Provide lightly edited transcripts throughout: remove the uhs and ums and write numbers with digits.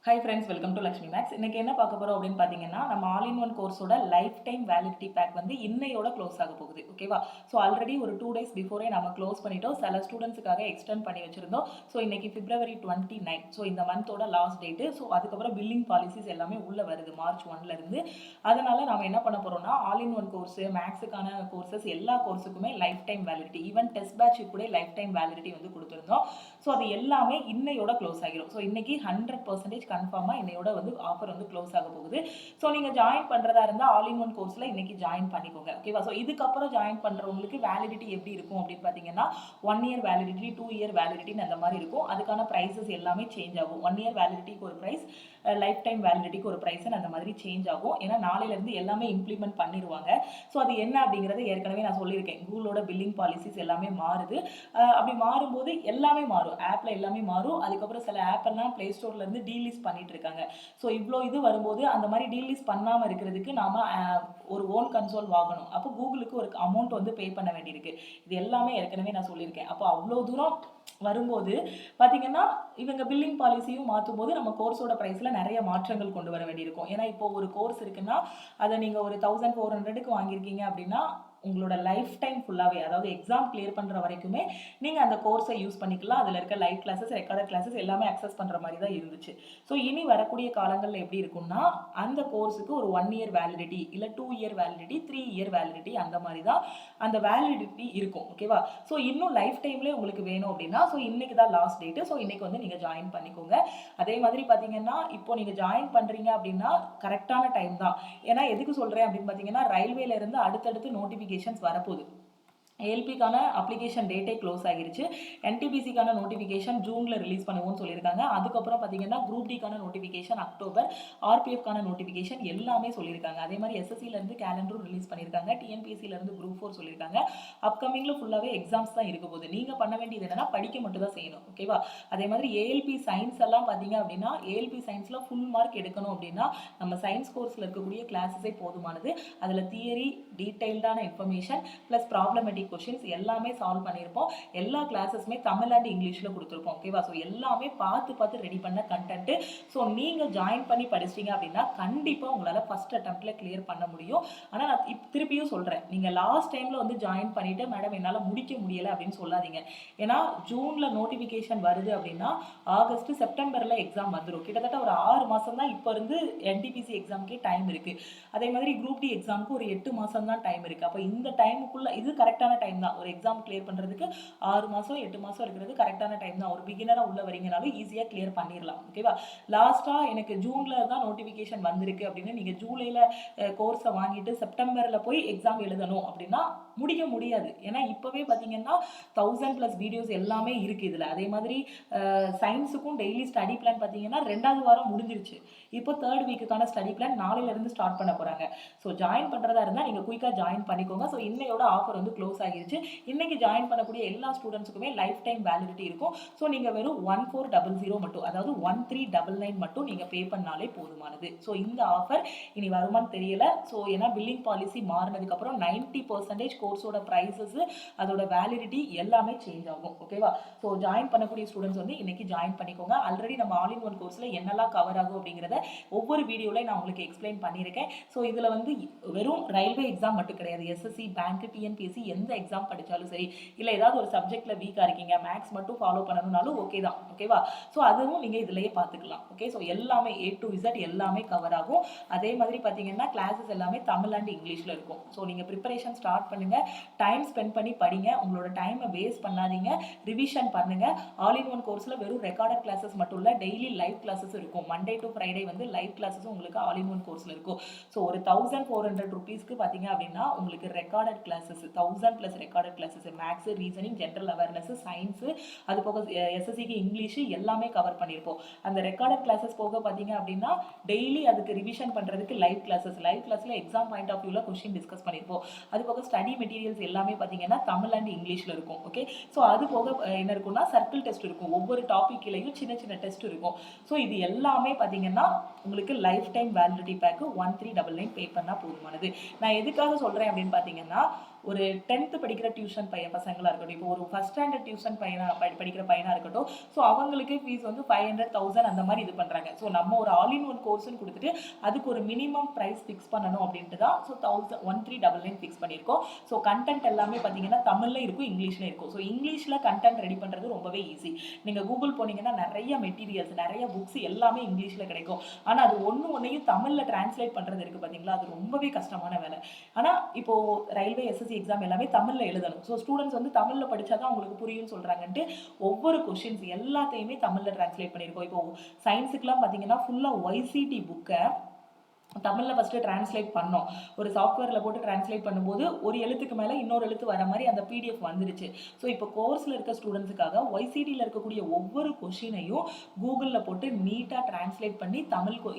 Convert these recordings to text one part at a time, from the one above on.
Hi friends, welcome to Lakshmi maths. இன்னைக்கு என்ன பார்க்க போறோம் அப்படின்னு பார்த்தீங்கன்னா, நம்ம ஆல் இன் ஒன் கோர்ஸோட லைஃப் டைம் வேலிடிட்டி பேக் வந்து இன்னையோட க்ளோஸ் ஆக போகுது. ஓகேவா? ஸோ ஆல்ரெடி ஒரு 2 டேஸ் பிஃபோரே நம்ம க்ளோஸ் பண்ணிட்டோம். சில ஸ்டூடெண்ட்ஸுக்காக எக்ஸ்டெண்ட் பண்ணி வச்சிருந்தோம். ஸோ இன்னைக்கு பிப்ரவரி 29. ஸோ இந்த மந்தோட லாஸ்ட் டேட்டு. ஸோ அதுக்கப்புறம் பில்லிங் பாலிசிஸ் எல்லாமே உள்ள வருது மார்ச் 1ல இருந்து. அதனால நம்ம என்ன பண்ண போறோம்னா, ஆல் இன் ஒன் கோர்ஸ், மேக்ஸுக்கான கோர்சஸ் எல்லா கோர்ஸுக்குமே lifetime validity, even test batch கூட லைஃப் டைம் வேலிடிட்டி வந்து கொடுத்துருந்தோம். ஸோ அது எல்லாமே இன்னையோட க்ளோஸ் ஆகிரும். ஸோ இன்னைக்கு 100% கன்ஃபார்மாக இன்னையோட வந்து ஆஃபர் வந்து க்ளோஸ் ஆக போகுது. ஸோ நீங்கள் ஜாயின் பண்ணுறதா இருந்தால் ஆல் இன் ஒன் கோர்ஸில் இன்னைக்கு ஜாயின் பண்ணிக்கோங்க. ஓகேவா? ஸோ இதுக்கப்புறம் ஜாயின் பண்ணுறவங்களுக்கு வேலிடிட்டி எப்படி இருக்கும் அப்படின்னு பார்த்தீங்கன்னா, 1 இயர் வேலிடிட்டி, 2 இயர் வேலிடிட்டின்னு அந்த மாதிரி இருக்கும். அதுக்கான ப்ரைஸஸ் எல்லாமே சேஞ்ச் ஆகும். 1 இயர் வேலிடிட்டிக்கு ஒரு ப்ரைஸ், லைஃப் டைம் வேலிடிட்டிக்கு ஒரு ப்ரைஸ்ன்னு அந்த மாதிரி சேஞ்ச் ஆகும். ஏன்னா நாளையிலேருந்து எல்லாமே இம்ப்ளிமெண்ட் பண்ணிடுவாங்க. ஸோ அது என்ன அப்படிங்கிறத ஏற்கனவே நான் சொல்லியிருக்கேன். கூகுளோட பில்லிங் பாலிசிஸ் எல்லாமே மாறுது. அப்படி மாறும்போது எல்லாமே மாறும். ஆப்பில் எல்லாமே மாறும். அதுக்கப்புறம் சில ஆப் எல்லாம் பிளே ஸ்டோர்லேருந்து டீலிஸ்ட் பண்ணிட்டு இருக்காங்க. ஸோ இவ்வளோ இது வரும்போது அந்த மாதிரி டீலிஸ்ட் பண்ணாமல் இருக்கிறதுக்கு நாம ஒரு ஓன் கன்சோல் வாங்கணும். அப்போ கூகுளுக்கு ஒரு அமௌண்ட் வந்து பே பண்ண வேண்டியிருக்கு. இது எல்லாமே ஏற்கனவே நான் சொல்லியிருக்கேன். அப்போ அவ்வளோ தூரம் வரும்போது பார்த்தீங்கன்னா, இவங்க பில்லிங் பாலிசியும் மாற்றும் போது நம்ம கோர்ஸோட ப்ரைஸில் நிறைய மாற்றங்கள் கொண்டு வர வேண்டியிருக்கும். ஏன்னா இப்போ ஒரு கோர்ஸ் இருக்குன்னா அதை நீங்கள் ஒரு 1400க்கு வாங்கியிருக்கீங்க அப்படின்னா உங்களோட லைஃப் டைம் ஃபுல்லாகவே, அதாவது எக்ஸாம் கிளியர் பண்ணுற வரைக்குமே நீங்கள் அந்த கோர்ஸை யூஸ் பண்ணிக்கலாம். அதில் இருக்க லைவ் கிளாஸஸ், ரெக்கார்டட் கிளாஸஸ் எல்லாமே அக்சஸ் பண்ணுற மாதிரி தான் இருந்துச்சு. ஸோ இனி வரக்கூடிய காலங்களில் எப்படி இருக்கும்னா, அந்த கோர்ஸுக்கு ஒரு 1 இயர் வேலிடிட்டி, இல்லை 2 இயர் வேலிடிட்டி, 3 இயர் வேலிடிட்டி, அந்த மாதிரி தான் அந்த வேலிடிட்டி இருக்கும். ஓகேவா? ஸோ இன்னும் லைஃப் டைம்லேயே உங்களுக்கு வேணும் அப்படின்னா, ஸோ இன்னைக்கு தான் லாஸ்ட் டேட்டு. ஸோ இன்னைக்கு வந்து நீங்கள் ஜாயின் பண்ணிக்கோங்க. அதே மாதிரி பார்த்தீங்கன்னா, இப்போ நீங்கள் ஜாயின் பண்ணுறீங்க அப்படின்னா கரெக்டான டைம் தான். ஏன்னா எதுக்கு சொல்கிறேன் அப்படின்னு பார்த்தீங்கன்னா, ரயில்வேல இருந்து அடுத்தடுத்து நோட்டிஃபிகேஷன்ஸ் வரப்போகுது. ஏஎல்பிக்கான அப்ளிகேஷன் டேட்டே க்ளோஸ் ஆகிருச்சு. என்டிபிசிக்கான நோட்டிஃபிகேஷன் ஜூனில் ரிலீஸ் பண்ணுவோம்னு சொல்லியிருக்காங்க. அதுக்கப்புறம் பார்த்தீங்கன்னா குரூப் டிக்கான நோட்டிஃபிகேஷன் அக்டோபர், ஆர்பிஎஃப்கான நோட்டிஃபிகேஷன் எல்லாமே சொல்லியிருக்காங்க. அதே மாதிரி எஸ்எஸ்சிலேருந்து கேலண்டரும் ரிலீஸ் பண்ணியிருக்காங்க. டிஎன்பிஎஸ்சிலேருந்து குரூப் 4 சொல்லியிருக்காங்க. அப்கமிங்கில் ஃபுல்லாகவே எக்ஸாம்ஸ் தான் இருக்க போகுது. நீங்கள் பண்ண வேண்டியது என்னன்னா படிக்க மட்டும் தான் செய்யணும். ஓகேவா? அதே மாதிரி ஏஎல்பி சயின்ஸ் எல்லாம் பார்த்தீங்க அப்படின்னா, ஏஎல்பி சயின்ஸில் ஃபுல் மார்க் எடுக்கணும் அப்படின்னா நம்ம சயின்ஸ் கோர்ஸில் இருக்கக்கூடிய கிளாஸஸே போதுமானது. அதில் தியரி, டீட்டெயில்டான இன்ஃபர்மேஷன் ப்ளஸ் ப்ராப்ளமேட்டிக் கொஷின்ஸ் எல்லாமே சால்வ் பண்ணியிருப்போம். எல்லா கிளாஸஸுமே தமிழ் அண்ட் இங்கிலீஷில் கொடுத்துருப்போம். ஓகேவா? ஸோ எல்லாமே பார்த்து ரெடி பண்ண கண்டென்ட்டு. ஸோ நீங்கள் ஜாயின் பண்ணி படிச்சிட்டிங்க அப்படின்னா கண்டிப்பாக உங்களால் ஃபஸ்ட் அட்டெம்ப்டில் கிளியர் பண்ண முடியும். ஆனால் நான் திருப்பியும் சொல்கிறேன், நீங்கள் லாஸ்ட் டைமில் வந்து ஜாயின் பண்ணிவிட்டு மேடம் என்னால் முடிக்க முடியலை அப்படின்னு சொல்லாதீங்க. ஏன்னா ஜூனில் நோட்டிஃபிகேஷன் வருது அப்படின்னா ஆகஸ்ட், செப்டம்பரில் எக்ஸாம் வந்துடும். கிட்டத்தட்ட ஒரு 6 மாதம் தான் இப்போ இருந்து என்டிபிசி எக்ஸாமுக்கே டைம் இருக்குது. அதே மாதிரி குரூப் டி எக்ஸாமுக்கு ஒரு 8 மாதம் தான் டைம் இருக்குது. அப்போ இந்த டைமுக்குள்ளே இது கரெக்டான டைம் தான். ஒரு எக்ஸாம் கிளியர் பண்ணுறதுக்கு 6 மாதம் 8 மாதம் இருக்கிறது கரெக்டான டைம் தான். ஒரு பிகினராக உள்ள வரீங்கனாலும் ஈஸியாக கிளியர் பண்ணிடலாம். ஓகேவா? லாஸ்ட்டாக எனக்கு ஜூனில் தான் நோட்டிஃபிகேஷன் வந்திருக்கு அப்படின்னு நீங்கள் ஜூலையில் கோர்ஸை வாங்கிட்டு செப்டம்பரில் போய் எக்ஸாம் எழுதணும் அப்படின்னா முடிக்க முடியாது. ஏன்னா இப்போவே பார்த்தீங்கன்னா 1000+ வீடியோஸ் எல்லாமே இருக்குது இதில். அதே மாதிரி சயின்ஸுக்கும் டெய்லி ஸ்டடி பிளான் பார்த்தீங்கன்னா 2வது வாரம் முடிஞ்சிருச்சு. இப்போ 3rd வீக்குக்கான ஸ்டடி பிளான் நாளையிலேருந்து ஸ்டார்ட் பண்ண போகிறாங்க. ஸோ ஜாயின் பண்ணுறதா இருந்தால் நீங்கள் குயிக்காக ஜாயின் பண்ணிக்கோங்க. ஸோ இன்னையோட ஆஃபர் வந்து க்ளோஸ் ஆகிருச்சு. இன்னைக்கு ஜாயின் பண்ணக்கூடிய எல்லா ஸ்டூடெண்ட்ஸுக்குமே லைஃப் டைம் வேலிடிட்டி இருக்கும். ஸோ நீங்கள் வெறும் 1400 மட்டும், அதாவது 1399 மட்டும் நீங்கள் பே பண்ணாலே போதுமானது. ஸோ இந்த ஆஃபர் இனி வருமானு தெரியல. ஸோ ஏன்னா பில்லிங் பாலிசி மாறினதுக்கப்புறம் 90% கோர்ஸோட ப்ரைஸஸ், அதோட வேலிடிட்டி எல்லாமே சேஞ்ச் ஆகும். ஓகேவா? ஸோ ஜாயின் பண்ணக்கூடிய ஸ்டூடெண்ட்ஸ் வந்து இன்னைக்கு ஜாயின் பண்ணிக்கோங்க. ஆல்ரெடி நம்ம ஆல் இன் ஒன் கோர்ஸில் என்னெல்லாம் கவர் ஆகும் அப்படிங்கிறத ஒவ்வொரு வீடியோலையும் நான் உங்களுக்கு எக்ஸ்பிளைன் பண்ணியிருக்கேன். ஸோ இதில் வந்து வெறும் ரயில்வே எக்ஸாம் மட்டும் கிடையாது. எஸ்எஸ்சி, பேங்க், டிஎன்பிஎஸ்சி எந்த எக்ஸாம் படித்தாலும் சரி, இல்லை ஏதாவது ஒரு சப்ஜெக்டில் வீக்காக இருக்கீங்க, மேக்ஸ் மட்டும் ஃபாலோ பண்ணணும்னாலும் ஓகே தான். ஓகேவா? ஸோ அதுவும் நீங்கள் இதிலேயே பார்த்துக்கலாம். ஓகே? ஸோ எல்லாமே A to Z எல்லாமே கவர் ஆகும். அதே மாதிரி பார்த்தீங்கன்னா கிளாஸஸ் எல்லாமே தமிழ் அண்ட் இங்கிலீஷில் இருக்கும். ஸோ நீங்கள் ப்ரிப்பரேஷன் ஸ்டார்ட் பண்ணுங்கள். டைம் ஸ்பெண்ட் பண்ணி படிங்க. உங்களோட டைமை வேஸ்ட் பண்ணாதீங்க. ரிவிஷன் பண்ணுங்கள். ஆல் இன் ஒன் கோர்ஸில் வெறும் ரெக்கார்டட் கிளாஸஸ் மட்டும் இல்லை, டெய்லி லைவ் கிளாஸஸ் இருக்கும். மண்டே டு ஃப்ரைடே வந்து லைவ் கிளாஸஸும் உங்களுக்கு ஆல் இன் ஒன் கோர்ஸில் இருக்கும். ஸோ ஒரு 1400 rupeesக்கு பார்த்தீங்க அப்படின்னா உங்களுக்கு recorded classes 1000+ recorded classes, maths, reasoning, general awareness, science, அது போக எஸ்எஸ்சிக்கு இங்கிலீஷ் எல்லாமே கவர் பண்ணியிருப்போம். அந்த ரெக்கார்டட் கிளாஸஸ் போக பார்த்தீங்க அப்படின்னா டெய்லி அதுக்கு ரிவிஷன் பண்ணுறதுக்கு லைவ் கிளாஸில் எக்ஸாம் பாயிண்ட் ஆஃப் வியூவில் கொஸ்டின் டிஸ்கஸ் பண்ணியிருப்போம். அது போக ஸ்டடி மெட்டீரியல்ஸ் எல்லாமே பார்த்தீங்கன்னா தமிழ் அண்ட் இங்கிலீஷில் இருக்கும். ஓகே? ஸோ அது போக என்ன இருக்குன்னா சர்க்கிள் டெஸ்ட் இருக்கும். ஒவ்வொரு டாப்பிக்லையும் சின்ன சின்ன டெஸ்ட் இருக்கும். ஸோ இது எல்லாமே பார்த்தீங்கன்னா உங்களுக்கு லைஃப் டைம் வேலிடிட்டி பேக்கு 1399 பே பண்ணால் போதுமானது. நான் எதுக்காக சொல்கிறேன் அப்படின்னு பார்த்தீங்கன்னா, ஒரு 10th படிக்கிற டியூஷன் பசங்களா இருக்கட்டும், இப்போ ஒரு ஃபர்ஸ்ட் ஸ்டாண்டர்ட் டியூஷன் படிக்கிற பையனா இருக்கட்டும், ஸோ அவங்களுக்கு ஃபீஸ் வந்து 500,000 அந்த மாதிரி இது பண்றாங்க. ஸோ நம்ம ஒரு ஆல் இன் ஒன் கோர்ஸ்னு கொடுத்துட்டு அதுக்கு ஒரு மினிமம் பிரைஸ் ஃபிக்ஸ் பண்ணணும் அப்படின்ட்டு தான் ஸோ 1399 ஃபிக்ஸ் பண்ணியிருக்கோம். ஸோ கண்டென்ட் எல்லாமே பார்த்தீங்கன்னா தமிழ்ல இருக்கும், இங்கிலீஷ்ல இருக்கும். ஸோ இங்கிலீஷ்ல கண்டென்ட் ரெடி பண்றது ரொம்பவே ஈஸி. நீங்க கூகுள் போனீங்கன்னா நிறைய மெட்டீரியல்ஸ், நிறைய புக்ஸ் எல்லாமே இங்கிலீஷ்ல கிடைக்கும். ஆனா அது ஒன்னையும் தமிழ்ல டிரான்ஸ்லேட் பண்றது இருக்கு பாத்தீங்களா, அது ரொம்பவே கஷ்டமான வேலை. ஆனா இப்போ ரயில்வே எஸ்எஸ்சி எக்ஸாம் எல்லாமே தமிழ்ல எழுதணும். ஸோ ஸ்டூடெண்ட்ஸ் வந்து தமிழ்ல படிச்சாதான் அவங்களுக்கு புரியும் சொல்றாங்கன்ட்டு ஒவ்வொரு கொஸ்டின்ஸ் எல்லாத்தையுமே தமிழ்ல டிரான்ஸ்லேட் பண்ணியிருக்கோம். இப்போ சயின்ஸுக்குலாம் பாத்தீங்கன்னா ஃபுல்லா ஒய்சிடி புக்கை தமிழ்ல ஃபர்ஸ்ட் டிரான்ஸ்லேட் பண்ணோம். ஒரு சாஃப்ட்வேர்ல போட்டு டிரான்ஸ்லேட் பண்ணும்போது ஒரு எழுத்துக்கு மேல இன்னொரு எழுத்து வர மாதிரி அந்த பிடிஎஃப் வந்துருச்சு. ஸோ இப்போ கோர்ஸ்ல இருக்க ஸ்டூடெண்ட்ஸுக்காக ஒய்சிடியில் இருக்கக்கூடிய ஒவ்வொரு கொஷினையும் கூகுளில் போட்டு நீட்டாக டிரான்ஸ்லேட் பண்ணி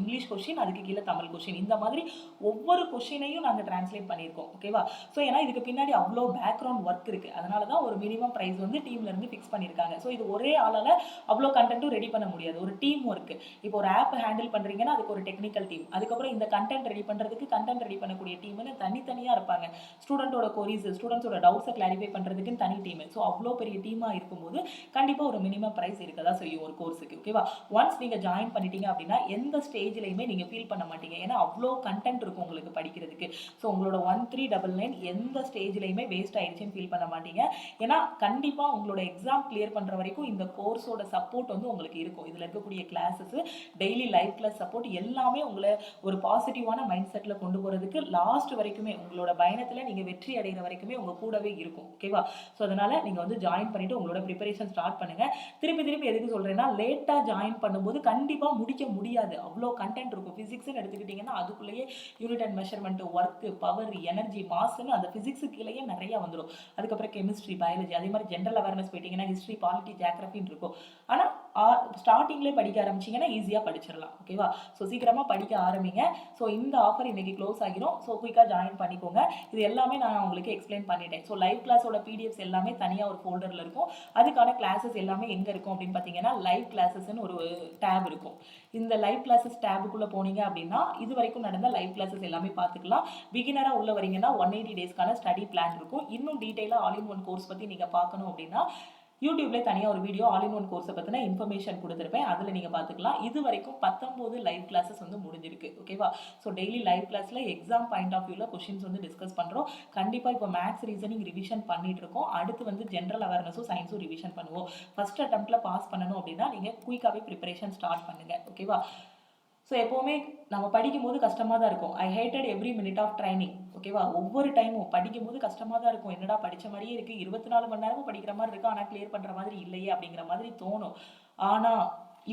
இங்கிலீஷ் கொஷின், அதுக்கு கீழே தமிழ் கொஷின், இந்த மாதிரி ஒவ்வொரு கொஷினையும் நாங்கள் டிரான்ஸ்லேட் பண்ணியிருக்கோம். ஓகேவா? ஸோ ஏன்னா இதுக்கு பின்னாடி அவ்வளோ பேக்ரவுண்ட் ஒர்க் இருக்கு. அதனால தான் ஒரு மினிமம் ப்ரைஸ் வந்து டீம்ல இருந்து ஃபிக்ஸ் பண்ணியிருக்காங்க. ஸோ இது ஒரே ஆளால அவ்வளோ கண்டென்ட்டும் ரெடி பண்ண முடியாது. ஒரு டீம் ஒர்க். இப்போ ஒரு ஆப் ஹேண்டில் பண்றீங்கன்னா அதுக்கு ஒரு டெக்னிக்கல் டீம், அதுக்கப்புறம் இந்த கண்டென்ட் ரெடி பண்றதுக்கு கண்டென்ட் ரெடி பண்ணக்கூடிய டீம்னு தனித்தனியா இருப்பாங்க. ஸ்டூடெண்டோட கொரீஸ், ஸ்டூடெண்ட்ஸோட டவுட்ஸை கிளாரிஃபை பண்றதுக்கு தனி டீம். ஸோ அவ்வளோ பெரிய டீமா இருக்கும்போது கண்டிப்பா ஒரு மினிமம் பிரைஸ் இருக்கதான் செய்யும் ஒரு கோர்ஸுக்கு. ஓகேவா? ஒன்ஸ் நீங்க ஜாயின் பண்ணிட்டீங்க அப்படின்னா எந்த ஸ்டேஜ்லயுமே நீங்க ஃபீல் பண்ண மாட்டீங்க. ஏன்னா அவ்வளோ கண்டென்ட் இருக்கும் உங்களுக்கு படிக்கிறதுக்கு. ஸோ உங்களோட 1399 எந்த ஸ்டேஜ்லயுமே வேஸ்ட் ஆயிடுச்சுன்னு ஃபீல் பண்ண மாட்டீங்க. ஏன்னா கண்டிப்பா உங்களோட எக்ஸாம் கிளியர் பண்ற வரைக்கும் இந்த கோர்ஸோட சப்போர்ட் வந்து உங்களுக்கு இருக்கும். இதுல இருக்கக்கூடிய classes, daily live class support எல்லாமே உங்களை ஒரு பாசிட்டிவான மைண்ட் செட்ல கொண்டு போறதுக்கு லாஸ்ட் வரைக்குமே, உங்களோட பயணத்துல நீங்க வெற்றி அடைகிற வரைக்குமே உங்க கூடவே இருக்கும். ஓகேவா? ஸோ அதனால நீங்க வந்து ஜாயின் பண்ணிட்டு உங்களோட ப்ரிப்பரேஷன் ஸ்டார்ட் பண்ணுங்க. திருப்பி எதுக்கு சொல்றேன்னா, லேட்டா ஜாயின் பண்ணும்போது கண்டிப்பா முடிக்க முடியாது. அவ்வளோ கண்டென்ட் இருக்கும். பிசிக்ஸ்னு எடுத்துக்கிட்டீங்கன்னா அதுக்குள்ளேயே unit and measurement, work, power, energy, மாஸ்ன்னு அந்த பிசிக்ஸ் கீழேயே நிறைய வந்துடும். அதுக்கப்புறம் கெமிஸ்ட்ரி, பயாலஜி, அதே மாதிரி ஜென்ரல் அவேர்னஸ் போயிட்டீங்கன்னா ஹிஸ்ட்ரி, பாலிட்டி, ஜியோகிராஃபின்னு இருக்கும். ஆனா ஸ்டார்டிங்லேயே படிக்க ஆரம்பிச்சிங்கன்னா ஈஸியாக படிச்சிடலாம். ஓகேவா? ஸோ சீக்கிரமாக படிக்க ஆரம்பிங்க. ஸோ இந்த ஆஃபர் இன்னைக்கு க்ளோஸ் ஆகிரும். ஸோ குயிக்காக ஜாயின் பண்ணிக்கோங்க. இது எல்லாமே நான் உங்களுக்கு எக்ஸ்பிளைன் பண்ணிட்டேன். ஸோ லைவ் கிளாஸோட பிடிஎஃப்ஸ் எல்லாமே தனியாக ஒரு ஃபோல்டரில் இருக்கும். அதுக்கான கிளாஸஸ் எல்லாமே எங்கே இருக்கும் அப்படின்னு பார்த்தீங்கன்னா, லைவ் கிளாஸஸ்ன்னு ஒரு டேப் இருக்கும். இந்த லைவ் கிளாஸஸ் டேபுக்குள்ளே போனீங்க அப்படின்னா இது வரைக்கும் நடந்த லைவ் கிளாஸஸ் எல்லாமே பார்த்துக்கலாம். பிகினராக உள்ள வரீங்கன்னா 180 டேஸ்க்கான ஸ்டடி பிளான் இருக்கும். இன்னும் டீட்டெயிலாக ஆல் இன் ஒன் கோர்ஸ் பற்றி நீங்கள் பார்க்கணும் அப்படின்னா யூடியூப்ல தனியாக ஒரு வீடியோ ஆல் இன் ஒன் கோர்ஸை பற்றின இன்ஃபர்மேஷன் கொடுத்துருப்பேன். அதில் நீங்கள் பார்த்துக்கலாம். இது வரைக்கும் 19 லைவ் கிளாஸஸ் வந்து முடிஞ்சிருக்கு. ஓகேவா? ஸோ டெய்லி லைவ் கிளாஸில் எக்ஸாம் பாயிண்ட் ஆஃப் வியூவில் கொஷின்ஸ் வந்து டிஸ்கஸ் பண்ணுறோம். கண்டிப்பாக இப்போ மேக்ஸ், ரீசனிங் ரிவிஷன் பண்ணிட்டு இருக்கோம். அடுத்து வந்து ஜென்ரல் அவேர்னஸும் சயின்ஸும் ரிவிஷன் பண்ணுவோம். ஃபர்ஸ்ட் அட்டெம்ப்ட்ல பாஸ் பண்ணணும் அப்படின்னா நீங்கள் குயிக்காகவே ப்ரிப்பரேஷன் ஸ்டார்ட் பண்ணுங்க. ஓகேவா? ஸோ எப்போவுமே நம்ம படிக்கும்போது கஷ்டமாக தான் இருக்கும். I hated every minute of training. ஓகேவா? ஒவ்வொரு டைமும் படிக்கும்போது கஷ்டமாக தான் இருக்கும். என்னடா படித்த மாதிரியே இருக்குது, 24 மணி நேரமும் படிக்கிற மாதிரி இருக்கும், ஆனால் கிளியர் பண்ணுற மாதிரி இல்லையே அப்படிங்கிற மாதிரி தோணும். ஆனால்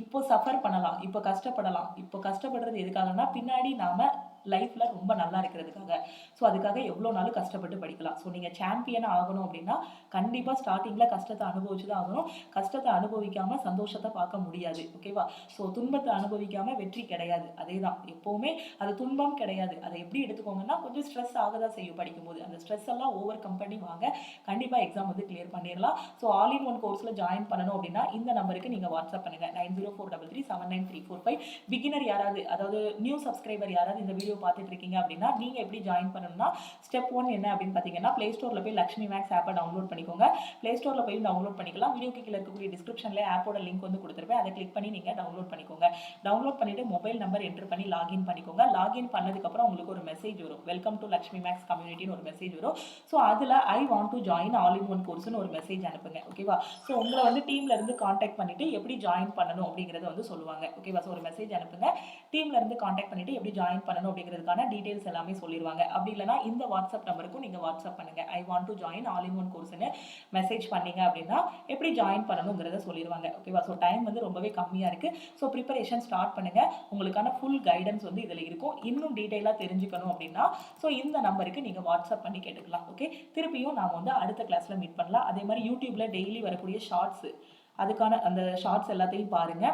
இப்போ சஃபர் பண்ணலாம், இப்போ கஷ்டப்படலாம். இப்போ கஷ்டப்படுறது எதுக்காகனா பின்னாடி நாம லைஃப்ல ரொம்ப நல்லா இருக்கிறதுக்காக. ஸோ அதுக்காக எவ்வளோ நாளும் கஷ்டப்பட்டு படிக்கலாம். ஸோ நீங்கள் சாம்பியன் ஆகணும் அப்படின்னா கண்டிப்பாக ஸ்டார்டிங்கில் கஷ்டத்தை அனுபவிச்சு தான் ஆகணும். கஷ்டத்தை அனுபவிக்காமல் சந்தோஷத்தை பார்க்க முடியாது. ஓகேவா? ஸோ துன்பத்தை அனுபவிக்காமல் வெற்றி கிடையாது. அதே தான் எப்போவுமே. அது துன்பம் கிடையாது. அதை எப்படி எடுத்துக்கோங்கன்னா, கொஞ்சம் ஸ்ட்ரெஸ் ஆகதான் செய்யும் படிக்கும்போது. அந்த ஸ்ட்ரெஸ் எல்லாம் ஓவர் கம் பண்ணி வாங்க. கண்டிப்பாக எக்ஸாம் வந்து கிளியர் பண்ணிடலாம். ஸோ ஆல் இன் ஒன் கோர்ஸில் ஜாயின் பண்ணணும் அப்படின்னா இந்த நம்பருக்கு நீங்கள் வாட்ஸ்அப் பண்ணுங்கள். 9043379345. பிகினர் யாராவது, அதாவது நியூ சப்ஸ்கிரைபர் யாராவது இந்த வீடியோ பார்த்துட்டு இருக்கீங்க அப்படின்னா நீங்க எப்படி ஜாயின் பண்ணணும்னா, ஸ்டெப் 1 என்ன அப்படின்னு பார்த்தீங்கன்னா, பிளே ஸ்டோர்ல போய் லக்ஷ்மி மேக்ஸ் ஆப்பை டவுன்லோட் பண்ணிக்கோங்க. பிளே ஸ்டோர்ல போய் டவுன்லோட் பண்ணிக்கலாம். வீடியோக்கு கீழே இருக்கக்கூடிய டிஸ்கிரிப்ஷன்ல ஆப்போட லிங்க் வந்து கொடுத்துருப்பேன். அதை கிளிக் பண்ணி நீங்க டவுன்லோட் பண்ணிக்கோங்க. டவுன்லோட் பண்ணிட்டு மொபைல் நம்பர் என்டர் பண்ணி லாகின் பண்ணிக்கோங்க. லாகின் பண்ணதுக்கு அப்புறம் உங்களுக்கு ஒரு மெசேஜ் வரும். வெல்கம் டு லக்ஷ்மி மேக்ஸ் கம்யூனிட்டின்னு ஒரு மெசேஜ் வரும். ஸோ அதுல I want to join all in one கோர்ஸ்னு ஒரு மெசேஜ் அனுப்புங்க. ஓகேவா? ஸோ உங்களை வந்து டீம்ல இருந்து கான்டாக்ட் பண்ணிட்டு எப்படி ஜாயின் பண்ணணும் அப்படிங்கறத வந்து சொல்லுவாங்க. ஓகேவா? ஸோ ஒரு மெசேஜ் அனுப்புங்க. டீம்ல இருந்து கான்டாக்ட் பண்ணிட்டு எப்படி ஜாயின் பண்ணணும் அப்படிங்கிறதுக்கான டீடைல்ஸ் எல்லாமே சொல்லிடுவாங்க. அப்படி இல்லைனா இந்த வாட்ஸ்அப் நம்பருக்கும் நீங்க வாட்ஸ்அப் பண்ணுங்க. I want to join all in one கோர்ஸ்னு மெசேஜ் பண்ணீங்க அப்படின்னா எப்படி ஜாயின் பண்ணணுங்கிறத சொல்லிடுவாங்க. ஓகேவா? ஸோ டைம் வந்து ரொம்பவே கம்மியா இருக்கு. ஸோ ப்ரிப்பரேஷன் ஸ்டார்ட் பண்ணுங்க. உங்களுக்கான ஃபுல் கைடன்ஸ் வந்து இதுல இருக்கும். இன்னும் டீடைலா தெரிஞ்சுக்கணும் அப்படின்னா ஸோ இந்த நம்பருக்கு நீங்க வாட்ஸ்அப் பண்ணி கேட்டுக்கலாம். ஓகே? திருப்பியும் நாம வந்து அடுத்த கிளாஸ்ல மீட் பண்ணலாம். அதே மாதிரி யூடியூப்ல டெய்லி வரக்கூடிய ஷார்ட்ஸ், அதுக்கான அந்த ஷார்ட்ஸ் எல்லாத்தையும் பாருங்க.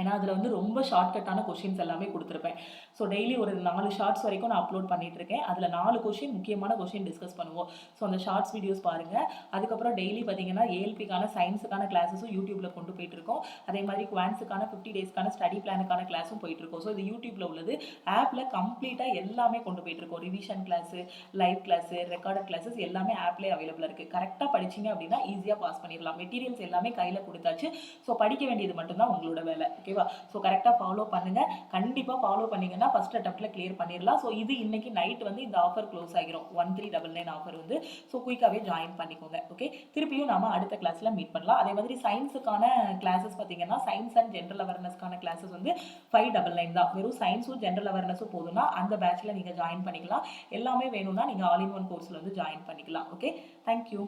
ஏன்னா அதில் வந்து ரொம்ப ஷார்ட்கட்டான கொஷின்ஸ் எல்லாமே கொடுத்துருப்பேன். ஸோ டெய்லி ஒரு 4 ஷார்ட்ஸ் வரைக்கும் நான் அப்லோட் பண்ணிட்டு இருக்கேன். அதில் 4 கொஷின் முக்கியமான கொஷின் டிஸ்கஸ் பண்ணுவோம். ஸோ அந்த ஷார்ட்ஸ் வீடியோஸ் பாருங்கள். அதுக்கப்புறம் டெய்லி பார்த்தீங்கன்னா ஏஎல்பிக்கான சயின்ஸுக்கான கிளாஸஸும் யூடியூப்ல கொண்டு போயிட்டு இருக்கோம். அதே மாதிரி குவான்ஸுக்கான 50 டேஸ்க்கான ஸ்டடி பிளானுக்கான கிளாஸும் போயிட்டு இருக்கோம். ஸோ இது யூடியூப்ல உள்ளது. ஆப்ல கம்ப்ளீட்டாக எல்லாமே கொண்டு போயிட்டு இருக்கோம். Revision class, live class, recorded classes எல்லாமே ஆப்லேயே அவைலபிளாக இருக்குது. கரெக்டாக படிச்சிங்க அப்படின்னா ஈஸியாக பாஸ் பண்ணிடலாம். மெட்டீரியல்ஸ் எல்லாமே கையில் கொடுத்தாச்சு. ஸோ படிக்க வேண்டியது மட்டும்தான் உங்களோட வேலை. ஓகேவா? ஸோ கரெக்டாக ஃபாலோ பண்ணுங்க. கண்டிப்பாக ஃபாலோ பண்ணீங்கன்னா ஃபர்ஸ்ட் அட்டெம்ப்ட்ல கிளியர் பண்ணிடலாம். ஸோ இது இன்னைக்கு நைட் வந்து இந்த ஆஃபர் க்ளோஸ் ஆகிரும். 1399 ஆஃபர் வந்து. ஸோ குயிக்காகவே ஜாயின் பண்ணிக்கோங்க. ஓகே, திருப்பியும் நாம அடுத்த கிளாஸ்ல மீட் பண்ணலாம். அதே மாதிரி சயின்ஸுக்கான கிளாஸஸ் பார்த்தீங்கன்னா சயின்ஸ் அண்ட் ஜென்ரல் அவேர்னஸ்க்கான கிளாஸஸ் வந்து 599 தான். வெறும் சயின்ஸும் ஜென்ரல் அவேர்னஸும் போதும்னா அந்த பேட்ச்ல நீங்க ஜாயின் பண்ணிக்கலாம். எல்லாமே வேணும்னா நீங்க ஆல் இன் ஒன் கோர்ஸ்ல வந்து ஜாயின் பண்ணிக்கலாம். Okay, thank you.